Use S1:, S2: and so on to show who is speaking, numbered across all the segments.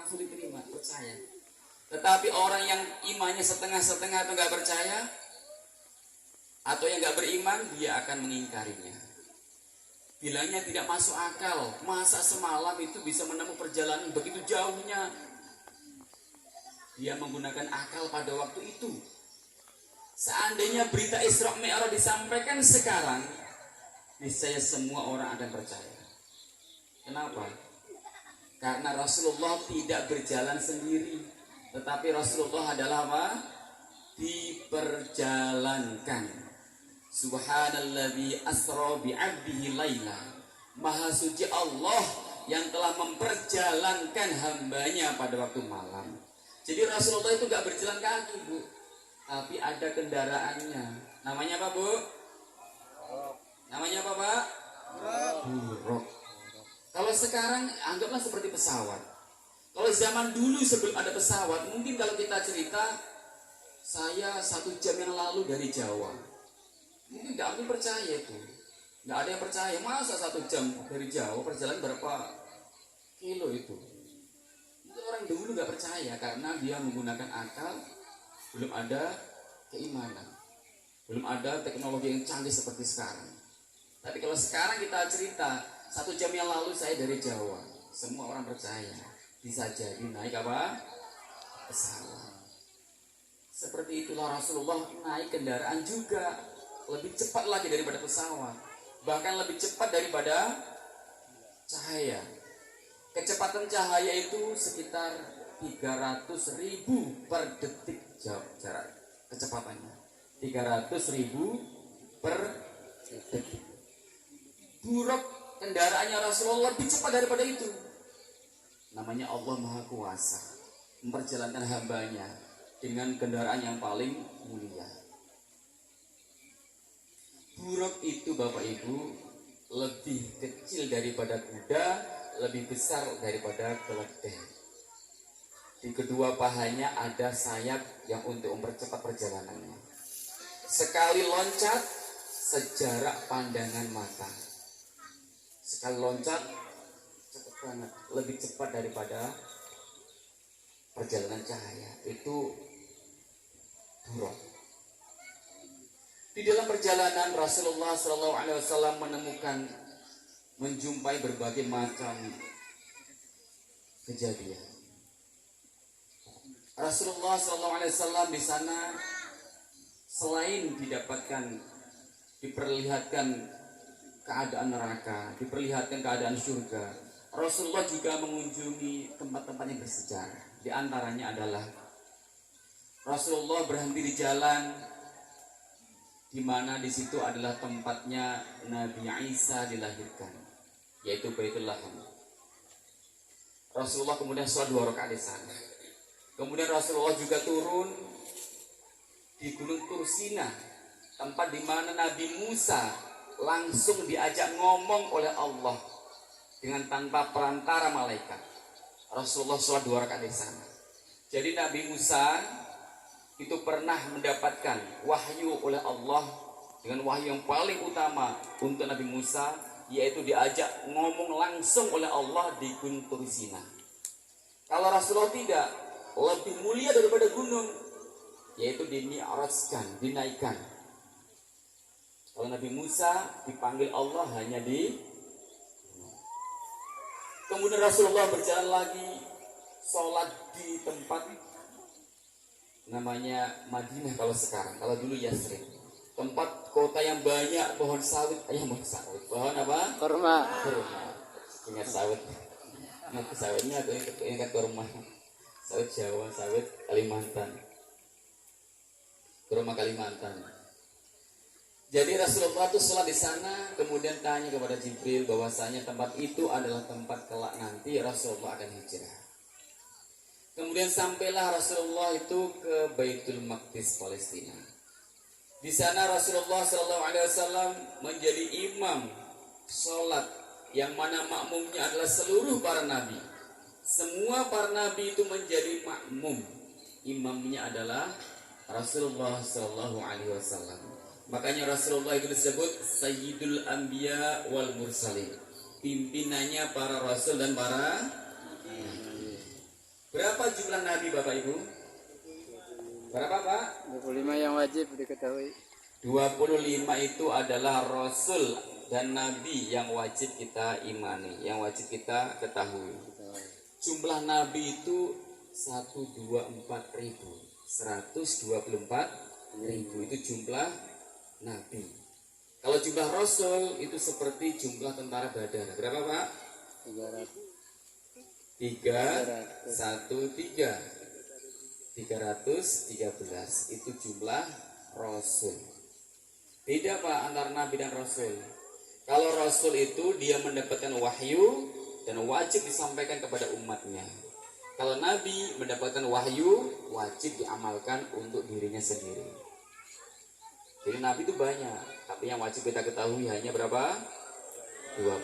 S1: langsung diterima, percaya. Tetapi orang yang imannya setengah-setengah atau nggak percaya atau yang nggak beriman, dia akan mengingkarinya. Bilangnya tidak masuk akal, masa semalam itu bisa menempuh perjalanan begitu jauhnya. Dia menggunakan akal pada waktu itu. Seandainya berita Isra Mi'raj disampaikan sekarang, niscaya semua orang akan percaya. Kenapa? Karena Rasulullah tidak berjalan sendiri, tetapi Rasulullah adalah apa? Diperjalankan. Subhanalladzi asra bi'abdihi laila. Maha suci Allah yang telah memperjalankan hambanya pada waktu malam. Jadi Rasulullah itu gak berjalan kaki, Bu, tapi ada kendaraannya. Namanya apa, Bu? Namanya apa, Pak? Buruk. Kalau sekarang anggaplah seperti pesawat. Kalau zaman dulu sebelum ada pesawat, mungkin kalau kita cerita, saya 1 jam yang lalu dari Jawa, mungkin gak mungkin percaya itu. Gak ada yang percaya. Masa 1 jam dari Jawa perjalanan berapa kilo itu? Orang dulu gak percaya karena dia menggunakan akal, belum ada keimanan, belum ada teknologi yang canggih seperti sekarang. Tapi kalau sekarang kita cerita 1 jam yang lalu saya dari Jawa, semua orang percaya. Bisa jadi naik apa? Pesawat. Seperti itulah Rasulullah naik kendaraan juga, lebih cepat lagi daripada pesawat, bahkan lebih cepat daripada cahaya. Kecepatan cahaya itu sekitar 300.000 per detik jarak kecepatannya. 300.000 per detik. Buruk kendaraannya Rasulullah lebih cepat daripada itu. Namanya Allah Maha Kuasa, memperjalankan hambanya dengan kendaraan yang paling mulia. Buruk itu Bapak Ibu lebih kecil daripada kuda, lebih besar daripada keledai. Di kedua pahanya ada sayap yang untuk mempercepat perjalanannya. Sekali loncat sejarak pandangan mata. Sekali loncat cepat banget, lebih cepat daripada perjalanan cahaya. Itu buruk. Di dalam perjalanan Rasulullah SAW menjumpai berbagai macam kejadian. Rasulullah SAW di sana selain diperlihatkan keadaan neraka, diperlihatkan keadaan surga, Rasulullah juga mengunjungi tempat-tempat yang bersejarah. Di antaranya adalah Rasulullah berhenti di jalan, di mana di situ adalah tempatnya Nabi Isa dilahirkan, yaitu Baitul Laham. Rasulullah kemudian sholat 2 rakaat di sana. Kemudian Rasulullah juga turun di Gunung Tursina, tempat di mana Nabi Musa langsung diajak ngomong oleh Allah dengan tanpa perantara malaikat. Rasulullah sholat 2 rakaat di sana. Jadi Nabi Musa itu pernah mendapatkan wahyu oleh Allah dengan wahyu yang paling utama untuk Nabi Musa, yaitu diajak ngomong langsung oleh Allah di Gunung Tursina. Kalau Rasulullah tidak, lebih mulia daripada gunung, yaitu dimi'rajkan, dinaikkan. Kalau Nabi Musa dipanggil Allah hanya di gunung. Kemudian Rasulullah berjalan lagi, sholat di tempat namanya Madinah kalau sekarang, kalau dulu Yasrib, tempat kota yang banyak pohon sawit, pohon apa?
S2: Kurma.
S1: Ingat sawit, ingat sawitnya atau ingat kurma? Sawit Jawa, sawit Kalimantan, kurma Kalimantan. Jadi Rasulullah itu sholat di sana, kemudian tanya kepada Jibril bahwasanya tempat itu adalah tempat kelak nanti Rasulullah akan hijrah. Kemudian sampailah Rasulullah itu ke Baitul Maqdis Palestina. Di sana Rasulullah SAW menjadi imam sholat yang mana makmumnya adalah seluruh para nabi. Semua para nabi itu menjadi makmum. Imamnya adalah Rasulullah SAW. Makanya Rasulullah itu disebut Sayyidul Anbiya wal Mursalin, pimpinannya para rasul dan para nabi. Berapa jumlah nabi Bapak Ibu? Berapa Pak?
S2: 25 yang wajib diketahui.
S1: 25 itu adalah rasul dan nabi yang wajib kita imani, yang wajib kita ketahui. Jumlah nabi itu 124 ribu, 124 ribu itu jumlah nabi. Kalau jumlah rasul itu seperti jumlah tentara Badar. Berapa Pak? 313 itu jumlah rasul. Beda Pak antara nabi dan rasul. Kalau rasul itu dia mendapatkan wahyu dan wajib disampaikan kepada umatnya. Kalau nabi mendapatkan wahyu wajib diamalkan untuk dirinya sendiri. Jadi nabi itu banyak, tapi yang wajib kita ketahui hanya berapa? 25.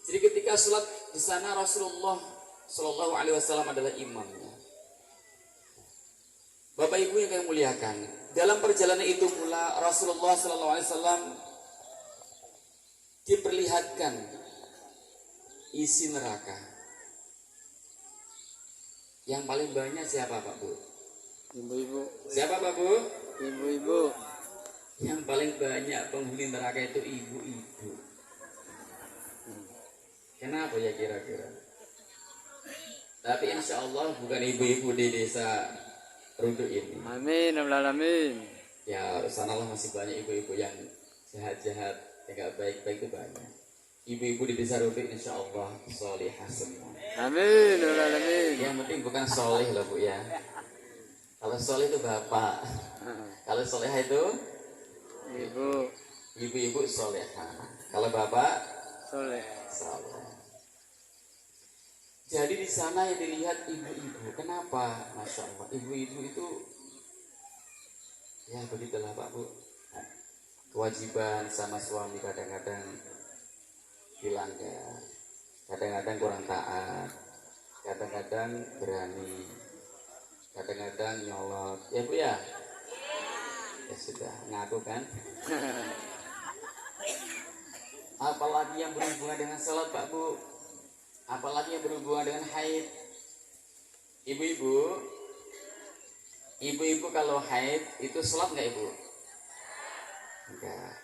S1: Jadi ketika sholat di sana Rasulullah Shallallahu Alaihi Wasallam adalah imamnya. Bapak Ibu yang kami muliakan, dalam perjalanan itu pula Rasulullah Shallallahu Alaihi Wasallam diperlihatkan isi neraka. Yang paling banyak siapa Pak Bu?
S2: Ibu-ibu.
S1: Siapa Pak Bu?
S2: Ibu-ibu.
S1: Yang paling banyak penghuni neraka itu ibu-ibu. Kenapa ya kira-kira? Tapi insya Allah bukan ibu-ibu di desa Runduk ini.
S2: Amin, alamin.
S1: Ya sanalah masih banyak ibu-ibu yang jahat-jahat, yang gak baik-baik itu banyak. Ibu-ibu di desa Runduk insya Allah solihah semua.
S2: Amin, alamin.
S1: Yang penting bukan solih loh Bu ya. Kalau solih itu bapak. Kalau solihah itu
S2: Ibu.
S1: Ibu-ibu solihah. Kalau bapak
S2: Soleh.
S1: soleh. Jadi di sana yang dilihat ibu-ibu. Kenapa? Masya Allah. Ibu-ibu itu ya begitulah Pak Bu. Kewajiban sama suami kadang-kadang dilanggar, kadang-kadang kurang taat, kadang-kadang berani, kadang-kadang nyolot. Ya Bu ya. Ya sudah ngaku kan. Apalagi yang berhubungan dengan salat Pak Bu, apalagi yang berhubungan dengan haid. Ibu-ibu kalau haid itu salat nggak Ibu? Enggak.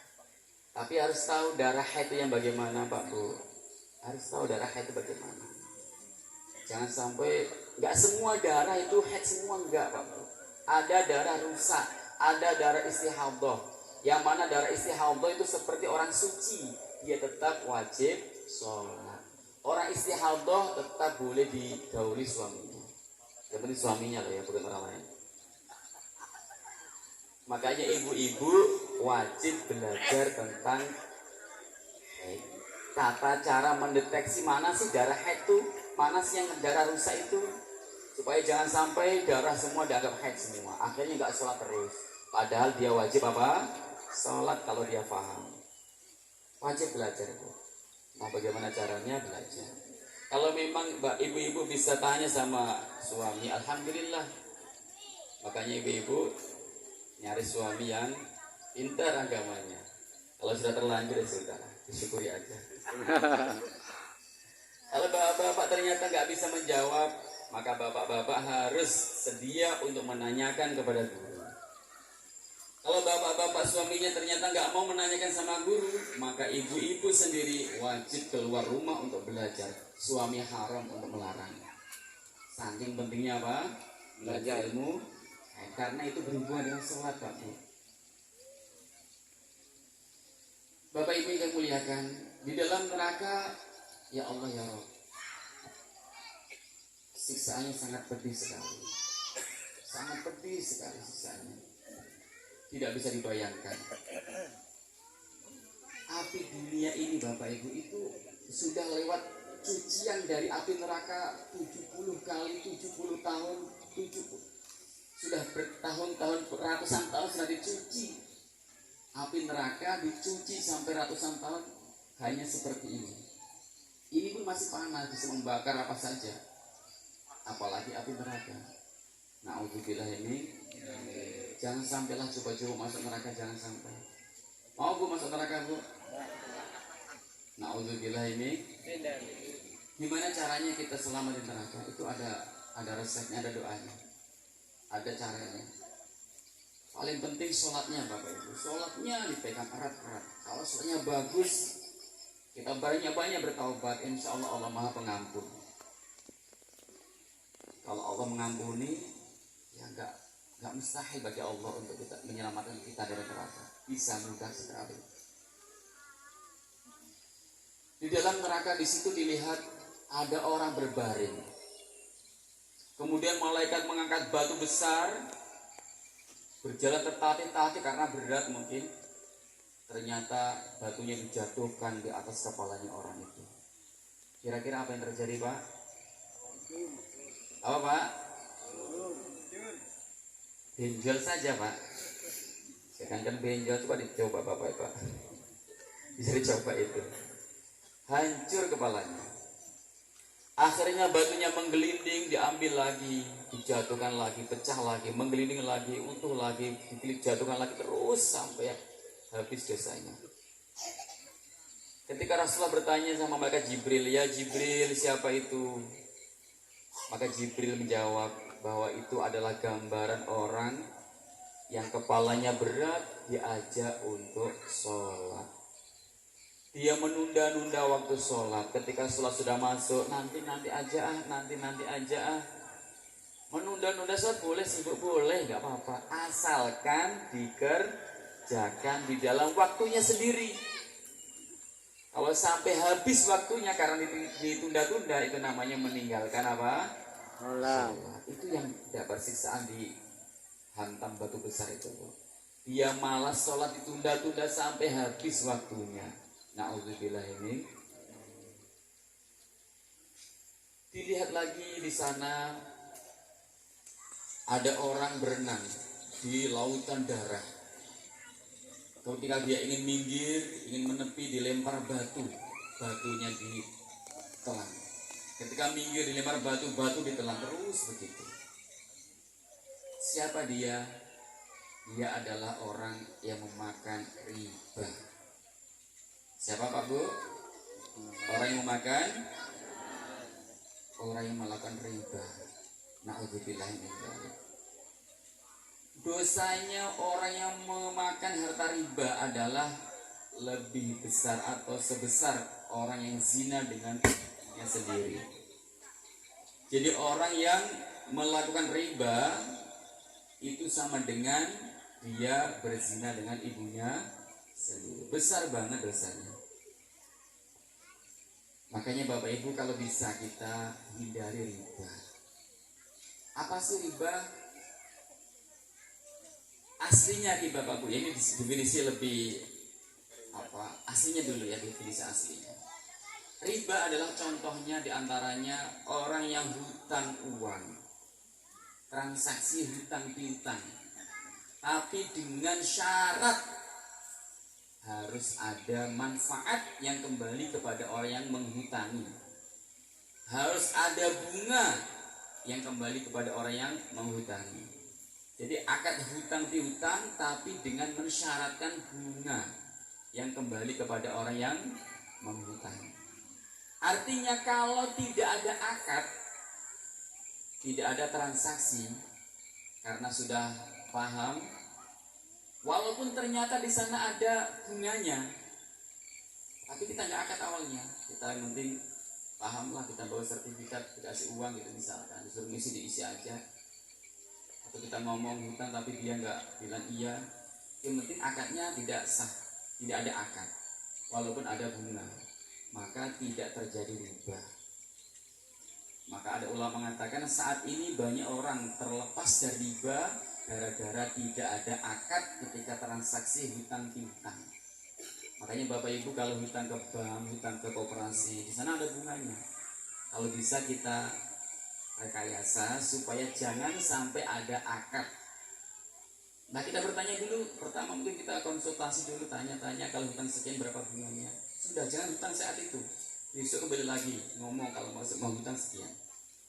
S1: Tapi harus tahu darah haid itu yang bagaimana Pak Bu. Harus tahu darah haid itu bagaimana. Jangan sampai nggak semua darah itu haid semua, enggak Pak Bu. Ada darah rusak, ada darah istihadah. Yang mana darah istihadah itu seperti orang suci, dia tetap wajib sholat. Orang istihadah tetap boleh digauli suaminya. Yang penting suaminya loh ya, bukan orang lain. Makanya ibu-ibu wajib belajar tentang haid. Tata cara mendeteksi mana sih darah haid itu, mana sih yang darah rusak itu, supaya jangan sampai darah semua dianggap haid semua. Akhirnya nggak sholat terus. Padahal dia wajib apa? Sholat kalau dia paham. Wajib belajar Bu. Nah bagaimana caranya belajar? Kalau memang ibu-ibu bisa tanya sama suami, alhamdulillah. Makanya ibu-ibu nyari suami yang pintar agamanya. Kalau sudah terlanjur ya sudah, disyukuri aja. Kalau bapak-bapak ternyata nggak bisa menjawab, maka bapak-bapak harus sedia untuk menanyakan kepada guru. Kalau bapak-bapak suaminya ternyata nggak mau menanyakan sama guru, maka ibu-ibu sendiri wajib keluar rumah untuk belajar. Suami haram untuk melarang. Saking pentingnya apa? Belajar ilmu. Karena itu berhubungan dengan sholat Pak Bu. Bapak Ibu yang muliakan, di dalam neraka, ya Allah ya Rabb, siksaannya sangat pedih sekali. Sangat pedih sekali siksaannya. Tidak bisa dibayangkan. Api dunia ini Bapak Ibu itu sudah lewat cucian dari api neraka 70 kali 70 tahun 70. Sudah bertahun-tahun, ratusan tahun sudah dicuci. Api neraka dicuci sampai ratusan tahun hanya seperti ini. Ini pun masih panas, bisa membakar apa saja. Apalagi api neraka. Na'udzubillah ini. Jangan sampailah coba-coba masuk neraka, jangan sampai. Mau Bu masuk neraka Bu? Na'udzubillah ini. Gimana caranya kita selamat di neraka? Itu ada resepnya, ada doanya, ada caranya. Paling penting sholatnya Bapak Ibu. Sholatnya dipegang erat-erat. Kalau sholatnya bagus, kita banyak-banyak bertaubat, insya Allah Allah Maha Pengampun. Kalau Allah mengampuni, ya nggak mustahil bagi Allah untuk kita menyelamatkan kita dari neraka. Bisa mudah sekali. Di dalam neraka di situ dilihat ada orang berbaring. Kemudian malaikat mengangkat batu besar, berjalan tertatih-tatih karena berat mungkin. Ternyata batunya dijatuhkan di atas kepalanya orang itu. Kira-kira apa yang terjadi, Pak? Apa, Pak? Benjol saja, Pak. Sedangkan benjol, coba dicoba Bapak, Pak. Bisa dicoba itu. Hancur kepalanya. Akhirnya batunya menggelinding, diambil lagi, dijatuhkan lagi, pecah lagi, menggelinding lagi, utuh lagi, dijatuhkan lagi, terus sampai habis dosanya. Ketika Rasulullah bertanya sama malaikat Jibril, ya Jibril, siapa itu? Maka Jibril menjawab bahwa itu adalah gambaran orang yang kepalanya berat, diajak untuk sholat. Dia menunda-nunda waktu sholat. Ketika sholat sudah masuk, nanti aja ah. Menunda-nunda sholat boleh, sibuk boleh, nggak apa-apa. Asalkan dikerjakan di dalam waktunya sendiri. Kalau sampai habis waktunya karena ditunda-tunda, itu namanya meninggalkan apa?
S2: Sholat.
S1: Itu yang dapat siksaan dihantam batu besar itu. Dia malas sholat, ditunda-tunda sampai habis waktunya. Na'udzubillah ini. Dilihat lagi di sana ada orang berenang di lautan darah. Ketika dia ingin minggir, ingin menepi, dilempar batu, batunya ditelan. Ketika minggir dilempar batu, batu ditelan, terus begitu. Siapa dia? Dia adalah orang yang memakan riba. Siapa Pak Bu? Orang yang memakan, orang yang melakukan riba. Na'udzubillah min dzalik. Dosanya orang yang memakan harta riba adalah lebih besar atau sebesar orang yang zina dengannya sendiri. Jadi orang yang melakukan riba itu sama dengan dia berzina dengan ibunya sendiri. Besar banget dosanya. Makanya Bapak Ibu kalau bisa kita hindari riba. Apa sih riba? Aslinya di Bapak Ibu, ini definisi lebih apa? Aslinya dulu ya, definisi aslinya. Riba adalah contohnya diantaranya orang yang hutang uang, transaksi hutang piutang, tapi dengan syarat harus ada manfaat yang kembali kepada orang yang menghutangi. Harus ada bunga yang kembali kepada orang yang menghutangi. Jadi akad hutang piutang tapi dengan mensyaratkan bunga yang kembali kepada orang yang menghutangi. Artinya kalau tidak ada akad, tidak ada transaksi, karena sudah paham, walaupun ternyata di sana ada bunganya, tapi kita nggak akad awalnya. Kita yang penting paham lah, kita bawa sertifikat, dikasih uang gitu misalkan, disuruh ngisi diisi aja. Atau kita ngomong hutang tapi dia nggak bilang iya. Yang penting akadnya tidak sah, tidak ada akad, walaupun ada bunga, maka tidak terjadi riba. Maka ada ulama mengatakan saat ini banyak orang terlepas dari riba gara-gara tidak ada akad ketika transaksi hutang piutang. Makanya Bapak Ibu kalau hutang ke bank, hutang ke koperasi, di sana ada bunganya. Kalau bisa kita rekayasa supaya jangan sampai ada akad. Nah kita bertanya dulu, pertama mungkin kita konsultasi dulu, tanya-tanya kalau hutang sekian berapa bunganya. Sudah, jangan hutang saat itu. Besok kembali lagi ngomong kalau mau hutang sekian.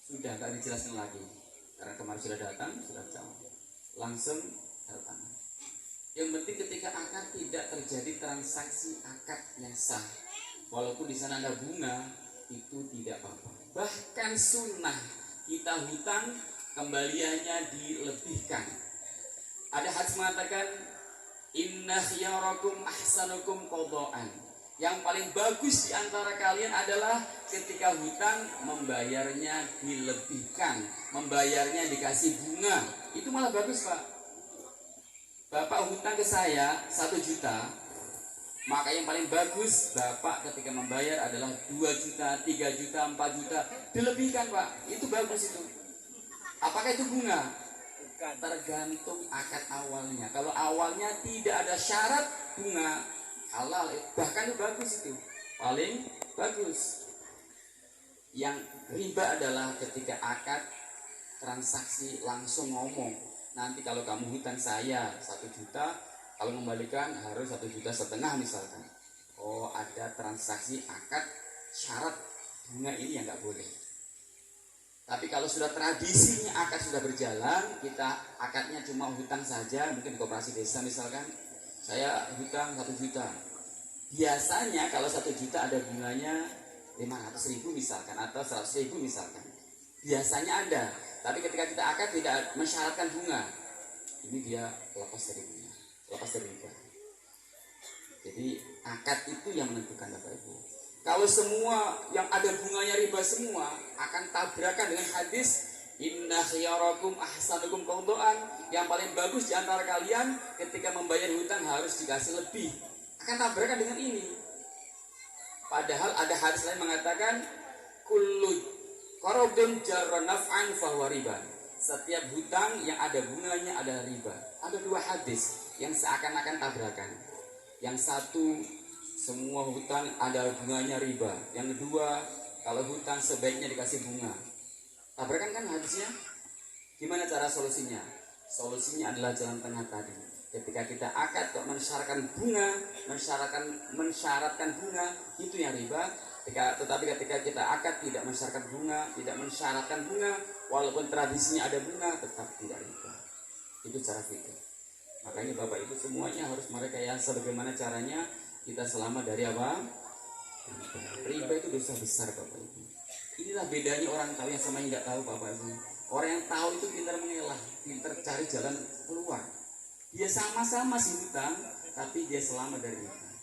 S1: Sudah, gak dijelaskan lagi. Karena kemarin sudah datang, sudah jawab. Langsung tanda tangan. Yang penting ketika akad tidak terjadi transaksi akad yang sah. Walaupun di sana ada bunga, itu tidak apa-apa. Bahkan sunnah kita hutang kembaliannya dilebihkan. Ada hadis mengatakan inna khiyarakum ahsanukum qadaan. Yang paling bagus di antara kalian adalah ketika hutang membayarnya dilebihkan, membayarnya dikasih bunga. Itu malah bagus, Pak. Bapak hutang ke saya 1 juta, maka yang paling bagus Bapak ketika membayar adalah 2 juta, 3 juta, 4 juta, dilebihkan, Pak. Itu bagus itu. Apakah itu bunga? Tergantung akad awalnya. Kalau awalnya tidak ada syarat bunga, halal, bahkan itu bagus itu, paling bagus. Yang riba adalah ketika akad transaksi langsung ngomong, nanti kalau kamu hutang saya 1 juta, kalau membalikan harus 1,5 juta misalkan. Oh, ada transaksi akad syarat bunga ini yang nggak boleh. Tapi kalau sudah tradisinya akad sudah berjalan, kita akadnya cuma hutang saja, mungkin di koperasi desa misalkan, saya hutang 1 juta. Biasanya kalau 1 juta ada bunganya 500.000 misalkan, atau 100.000 misalkan. Biasanya ada. Tapi ketika kita akad tidak mensyaratkan bunga, ini dia lepas dari bunga, lepas dari riba. Jadi akad itu yang menentukan, Bapak Ibu. Kalau semua yang ada bunganya riba semua, akan tabrakan dengan hadis inna khiyarakum ahsanukum qadaan. Yang paling bagus di antara kalian ketika membayar hutang harus dikasih lebih. Akan tabrakan dengan ini. Padahal ada hadis lain mengatakan kullu qaradun jarra naf'an fahuwa riba. Setiap hutang yang ada bunganya ada riba. Ada 2 hadis yang seakan-akan tabrakan. Yang satu, semua hutang ada bunganya riba. Yang kedua, kalau hutang sebaiknya dikasih bunga. Tabrakan kan hadisnya? Gimana cara solusinya? Solusinya adalah jalan tengah tadi. Ketika kita akad kok mensyaratkan bunga, mensyaratkan bunga, itu yang riba. Tetapi ketika kita akad tidak mensyaratkan bunga, tidak mensyaratkan bunga, walaupun tradisinya ada bunga, tetap tidak riba. Itu cara fikih. Makanya Bapak Ibu semuanya harus merekayasa bagaimana caranya kita selamat dari apa? Riba itu dosa besar, Bapak Ibu. Inilah bedanya orang tahu yang sama yang nggak tahu, Bapak Ibu. Orang yang tahu itu pintar mengelah, pintar cari jalan keluar. Dia sama-sama sih hutang, tapi dia selamat dari hutang.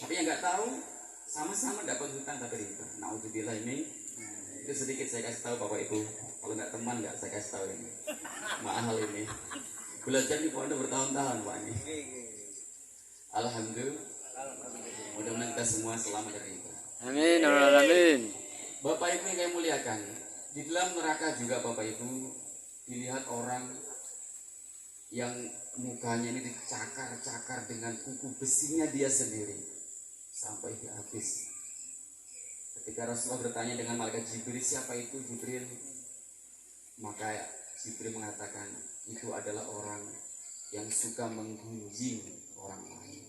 S1: Tapi yang nggak tahu, sama-sama dapat hutang tapi riba. Naudzubillah, ini itu sedikit saya kasih tahu Bapak Ibu. Kalau nggak teman nggak saya kasih tahu ini. Mahal ini. Belajar di pondok bertahun-tahun, Pak ini. Alhamdulillah. Mudah-mudahan kita semua selamat dari riba.
S2: Amin, amin.
S1: Bapak Ibu yang kami muliakan, di dalam neraka juga Bapak Ibu dilihat orang yang mukanya ini dicakar-cakar dengan kuku besinya dia sendiri sampai habis. Ketika Rasulullah bertanya dengan malaikat Jibril, siapa itu Jibril? Maka Jibril mengatakan, itu adalah orang yang suka menggunjing orang lain,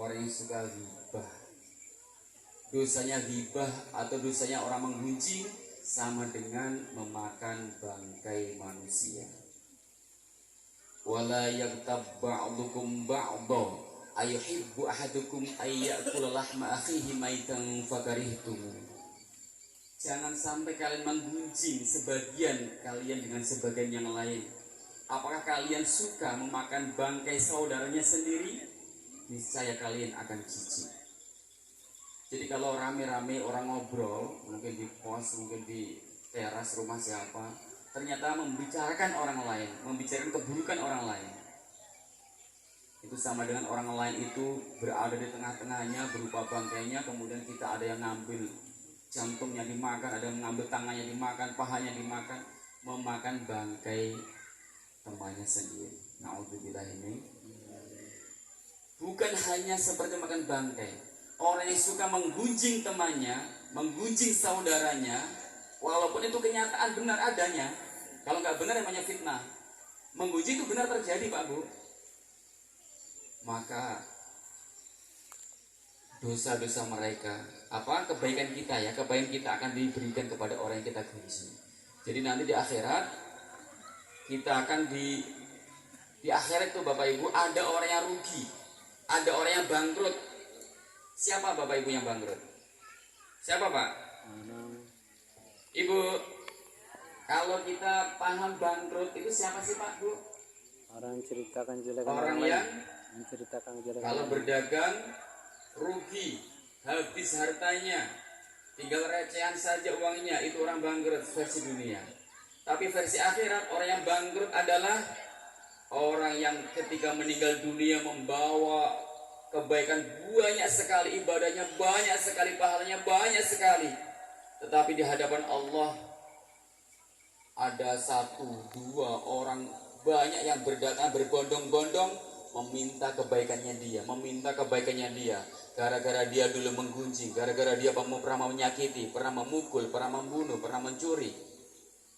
S1: orang yang suka ghibah. Dosanya ghibah atau dosanya orang menggunjing sama dengan memakan bangkai manusia. Wala yaghtab ba'dukum ba'dha ayuhibbu ahadukum ayyakula lahma akhihi maitan fakarihtum. Jangan sampai kalian menggunjing sebagian kalian dengan sebagian yang lain. Apakah kalian suka memakan bangkai saudaranya sendiri? Niscaya kalian akan jijik. Jadi kalau rame-rame orang ngobrol, mungkin di pos, mungkin di teras rumah siapa, ternyata membicarakan orang lain, membicarakan keburukan orang lain. Itu sama dengan orang lain itu berada di tengah-tengahnya berupa bangkainya, kemudian kita ada yang ngambil jantungnya dimakan, ada yang mengambil tangannya dimakan, pahanya dimakan, memakan bangkai temannya sendiri. Naudzubillah ini. Bukan hanya seperti makan bangkai. Orang yang suka menggunjing temannya, menggunjing saudaranya, walaupun itu kenyataan benar adanya, kalau nggak benar namanya fitnah. Menggunjing itu benar terjadi, Pak Bu. Maka dosa-dosa mereka, kebaikan kita ya, kebaikan kita akan diberikan kepada orang yang kita gunjing. Jadi nanti di akhirat kita akan di akhirat itu Bapak Ibu ada orang yang rugi, ada orang yang bangkrut. Siapa Bapak Ibu yang bangkrut? Siapa Pak? Ibu, kalau kita paham bangkrut itu siapa sih Pak Bu?
S2: Orang ceritakan jelek
S1: Orang
S2: lain.
S1: yang
S2: Menceritakan jelek
S1: kalau
S2: orang lain.
S1: berdagang rugi, habis hartanya, tinggal recehan saja uangnya, itu orang bangkrut versi dunia. Tapi versi akhirat, orang yang bangkrut adalah orang yang ketika meninggal dunia membawa kebaikan banyak sekali, ibadahnya banyak sekali, pahalanya banyak sekali. Tetapi di hadapan Allah ada satu, dua orang banyak yang berdatang berbondong-bondong meminta kebaikannya dia, gara-gara dia dulu menggunjing, gara-gara dia pernah menyakiti, pernah memukul, pernah membunuh, pernah mencuri.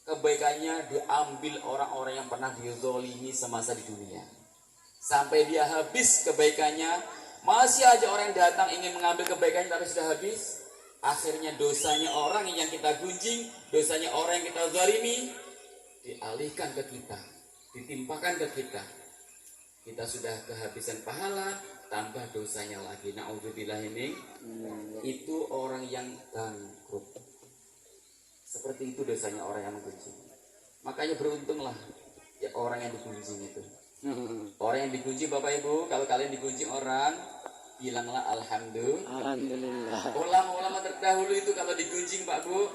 S1: Kebaikannya diambil orang-orang yang pernah dizolimi semasa di dunia. Sampai dia habis kebaikannya, masih aja orang yang datang ingin mengambil kebaikannya tapi sudah habis. Akhirnya dosanya orang yang kita gunjing, dosanya orang yang kita zalimi dialihkan ke kita, ditimpakan ke kita. Kita sudah kehabisan pahala, tambah dosanya lagi. Na'udzubillah ini, itu orang yang bangkrut. Seperti itu dosanya orang yang menggunjing. Makanya beruntunglah ya orang yang digunjing itu. Orang yang digunjing Bapak Ibu, kalau kalian digunjing orang, bilanglah
S2: Alhamdulillah.
S1: Ulama-ulama terdahulu itu kalau digunjing Pak Bu,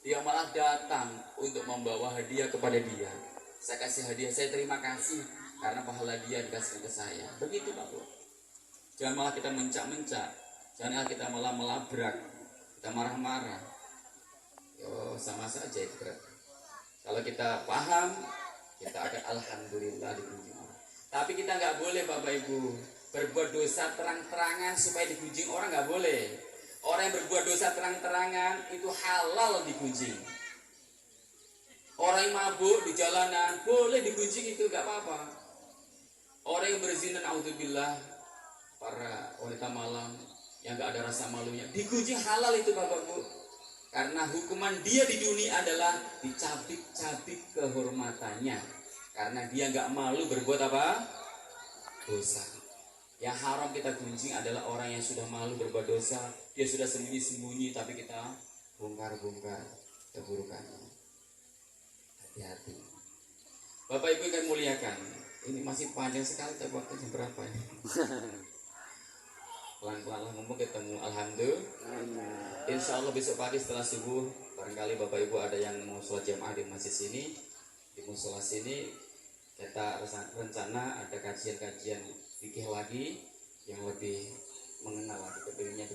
S1: dia malah datang untuk membawa hadiah kepada dia. Saya kasih hadiah, saya terima kasih karena pahala dia dikasih ke saya. Begitu Pak Bu. Jangan malah kita mencak-mencak, jangan kita malah melabrak, kita marah-marah. Yo, sama saja itu berarti. Kalau kita paham, kita akan alhamdulillah digunjing orang. Tapi kita nggak boleh Bapak Ibu berbuat dosa terang-terangan supaya digunjing orang, nggak boleh. Orang yang berbuat dosa terang-terangan itu halal digunjing. Orang yang mabuk di jalanan boleh digunjing, itu nggak apa-apa. Orang yang berzina, naudzubillah, para wanita malam yang nggak ada rasa malunya digunjing, halal itu Bapak Bu. Karena hukuman dia di dunia adalah dicabik-cabik kehormatannya. Karena dia nggak malu berbuat apa? Dosa. Yang haram kita gunjing adalah orang yang sudah malu berbuat dosa. Dia sudah sembunyi-sembunyi tapi kita bongkar-bongkar keburukannya. Hati-hati. Bapak Ibu yang muliakan, ini masih panjang sekali tapi waktunya berapa ini? Pelan-pelan ngomong ketemu. Alhamdulillah. Insya Allah besok pagi setelah subuh, barangkali Bapak Ibu ada yang mau sholat jamaah di masjid sini, di musola sini, kita rencana ada kajian-kajian fikih lagi yang lebih mengenal lagi kepilihnya